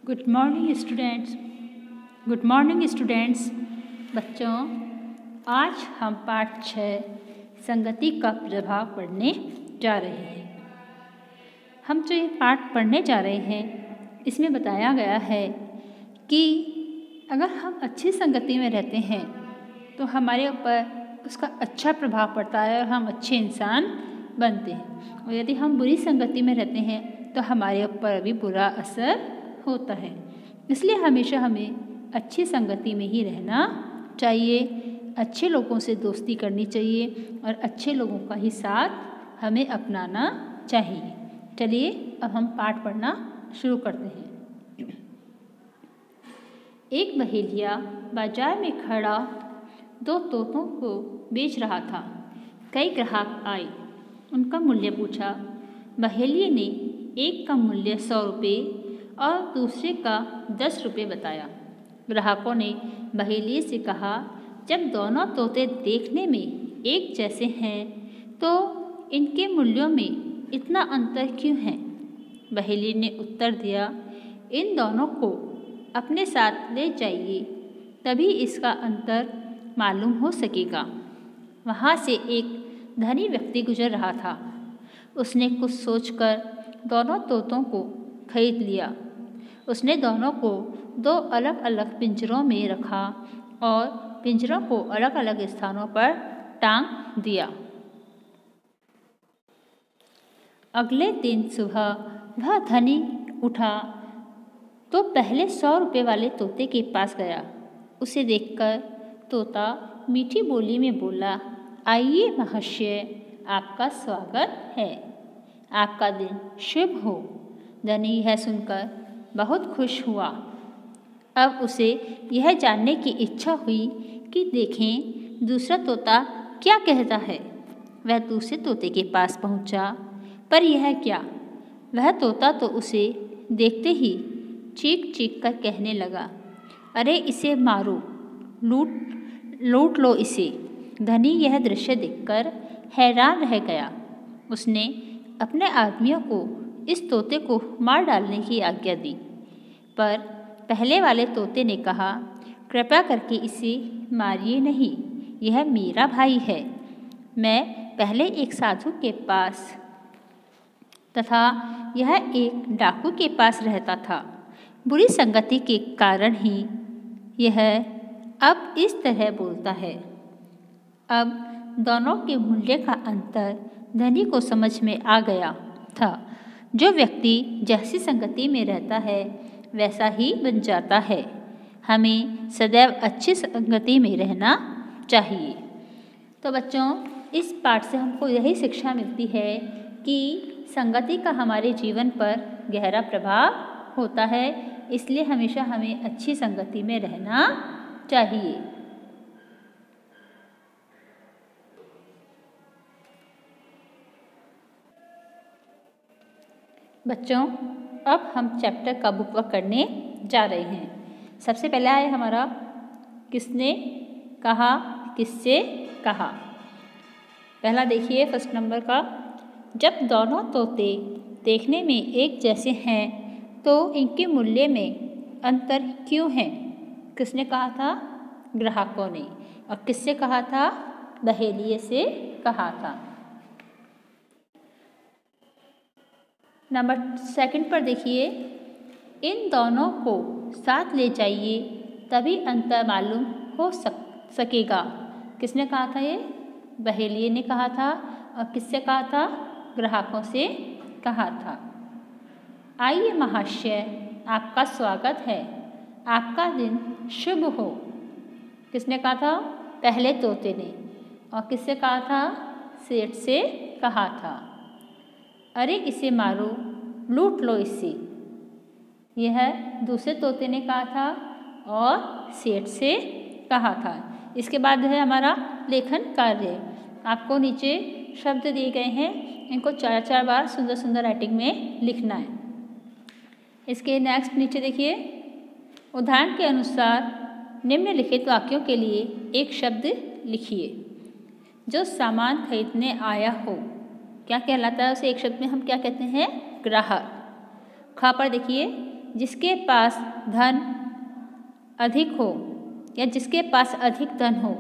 Good morning students. Good morning students. बच्चों, आज हम पाठ 6 संगति का प्रभाव पढ़ने जा रहे हैं। हम जो ये पाठ पढ़ने जा रहे हैं इसमें बताया गया है कि अगर हम अच्छी संगति में रहते हैं तो हमारे ऊपर उसका अच्छा प्रभाव पड़ता है और हम अच्छे इंसान बनते हैं, और यदि हम बुरी संगति में रहते हैं तो हमारे ऊपर भी बुरा असर होता है। इसलिए हमेशा हमें अच्छी संगति में ही रहना चाहिए, अच्छे लोगों से दोस्ती करनी चाहिए और अच्छे लोगों का ही साथ हमें अपनाना चाहिए। चलिए अब हम पाठ पढ़ना शुरू करते हैं। एक बहेलिया बाजार में खड़ा 2 तोतों को बेच रहा था। कई ग्राहक आए, उनका मूल्य पूछा। बहेलिये ने एक का मूल्य 100 रुपये और दूसरे का 10 रुपये बताया। ग्राहकों ने बहेलिये से कहा, जब दोनों तोते देखने में एक जैसे हैं तो इनके मूल्यों में इतना अंतर क्यों है? बहेलिये ने उत्तर दिया, इन दोनों को अपने साथ ले जाइए, तभी इसका अंतर मालूम हो सकेगा। वहाँ से एक धनी व्यक्ति गुजर रहा था। उसने कुछ सोचकर दोनों तोतों को खरीद लिया। उसने दोनों को 2 अलग अलग पिंजरों में रखा और पिंजरों को अलग अलग स्थानों पर टांग दिया। अगले दिन सुबह वह धनी उठा तो पहले 100 रुपये वाले तोते के पास गया। उसे देखकर तोता मीठी बोली में बोला, आइए महाशय, आपका स्वागत है, आपका दिन शुभ हो। धनी यह सुनकर बहुत खुश हुआ। अब उसे यह जानने की इच्छा हुई कि देखें दूसरा तोता क्या कहता है। वह दूसरे तोते के पास पहुंचा, पर यह क्या, वह तोता तो उसे देखते ही चीख चीख कर कहने लगा, अरे इसे मारो, लूट लो इसे। धनी यह दृश्य देखकर हैरान रह गया। उसने अपने आदमियों को इस तोते को मार डालने की आज्ञा दी, पर पहले वाले तोते ने कहा, कृपया करके इसे मारिए नहीं, यह मेरा भाई है। मैं पहले एक साधु के पास तथा यह एक डाकू के पास रहता था। बुरी संगति के कारण ही यह अब इस तरह बोलता है। अब दोनों के मूल्य का अंतर धनी को समझ में आ गया था। जो व्यक्ति जैसी संगति में रहता है वैसा ही बन जाता है। हमें सदैव अच्छी संगति में रहना चाहिए। तो बच्चों, इस पाठ से हमको यही शिक्षा मिलती है कि संगति का हमारे जीवन पर गहरा प्रभाव होता है, इसलिए हमेशा हमें अच्छी संगति में रहना चाहिए। बच्चों, अब हम चैप्टर का बुक वर्क करने जा रहे हैं। सबसे पहला है हमारा किसने कहा, किससे कहा। पहला देखिए फर्स्ट नंबर का, जब दोनों तोते देखने में एक जैसे हैं तो इनके मूल्य में अंतर क्यों है? किसने कहा था? ग्राहकों ने। और किससे कहा था? बहेलिये से कहा था। नंबर 2 पर देखिए, इन दोनों को साथ ले जाइए, तभी अंतर मालूम हो सकेगा। किसने कहा था? ये बहेलिये ने कहा था। और किससे कहा था? ग्राहकों से कहा था। आइए महाशय, आपका स्वागत है, आपका दिन शुभ हो। किसने कहा था? पहले तोते ने। और किससे कहा था? सेठ से कहा था। अरे इसे मारो, लूट लो इसे, यह दूसरे तोते ने कहा था और सेठ से कहा था। इसके बाद है हमारा लेखन कार्य। आपको नीचे शब्द दिए गए हैं, इनको 4-4 बार सुंदर सुंदर राइटिंग में लिखना है। इसके नेक्स्ट नीचे देखिए, उदाहरण के अनुसार निम्नलिखित वाक्यों के लिए एक शब्द लिखिए। जो सामान खरीदने आया हो क्या कहलाता है? उसे एक शब्द में हम क्या कहते हैं? ग्राहक। खा पर देखिए, जिसके पास धन अधिक हो या जिसके पास अधिक धन हो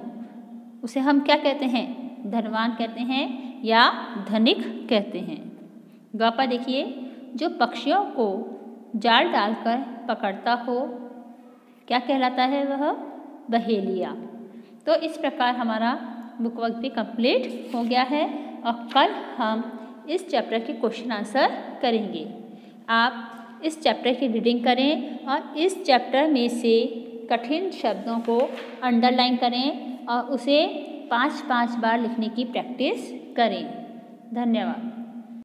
उसे हम क्या कहते हैं? धनवान कहते हैं या धनिक कहते हैं। ग पर देखिए, जो पक्षियों को जाल डालकर पकड़ता हो क्या कहलाता है? वह बहेलिया। तो इस प्रकार हमारा बुक वर्क भी कंप्लीट हो गया है और कल हम इस चैप्टर के क्वेश्चन आंसर करेंगे। आप इस चैप्टर की रीडिंग करें और इस चैप्टर में से कठिन शब्दों को अंडरलाइन करें और उसे 5-5 बार लिखने की प्रैक्टिस करें। धन्यवाद।